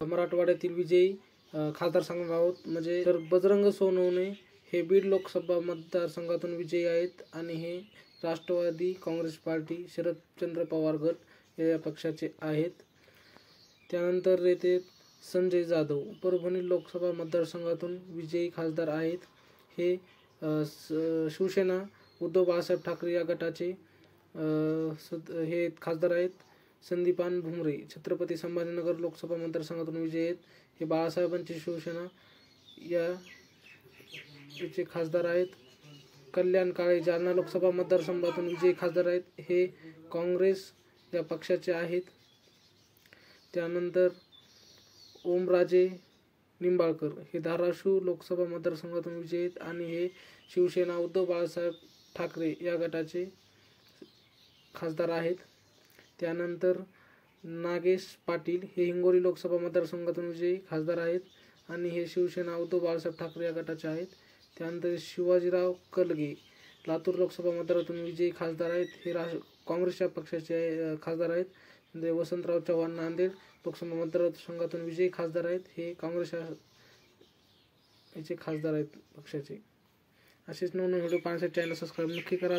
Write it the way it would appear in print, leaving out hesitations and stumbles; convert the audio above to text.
मराठवाड्यातील विजयी खासदार सांगणार आहोत. म्हणजे तर बजरंग सोनवणे हे बीड लोकसभा मतदारसंघातून विजयी आहेत आणि हे राष्ट्रवादी काँग्रेस पार्टी शरदचंद्र पवार गट या पक्षाचे आहेत. त्यानंतर येथे संजय जाधव परभणी लोकसभा मतदारसंघातून विजयी खासदार आहेत. हे शिवसेना उद्धव बाळासाहेब ठाकरे या गटाचे हे खासदार आहेत. संदीपान भुमरे छत्रपती संभाजीनगर लोकसभा मतदारसंघातून विजयी आहेत. हे बाळासाहेबांची शिवसेना याचे खासदार आहेत. कल्याण काळे जालना लोकसभा मतदारसंघातून विजयी खासदार आहेत. हे काँग्रेस या पक्षाचे आहेत. त्यानंतर ओमराजे निंबाळकर हे धाराशिव लोकसभा मतदारसंघातून विजयी आहेत आणि हे शिवसेना उद्धव बाळासाहेब ठाकरे या गटाचे खासदार आहेत. त्यानंतर नागेश पाटील हे हिंगोली लोकसभा मतदारसंघातून विजयी खासदार आहेत आणि हे शिवसेना उद्धव बाळासाहेब ठाकरे या गटाचे आहेत. त्यानंतर शिवाजीराव कलगे लातूर लोकसभा मतदारातून विजयी खासदार आहेत. हे काँग्रेसच्या पक्षाचे खासदार आहेत. वसंतराव चव्हाण नांदेड लोकसभा मतदारसंघातून विजयी खासदार आहेत. हे काँग्रेस याचे खासदार आहेत पक्षाचे. असेच नवीन व्हिडिओ पाहण्यासाठी चॅनल सबस्क्राईब नक्की करा.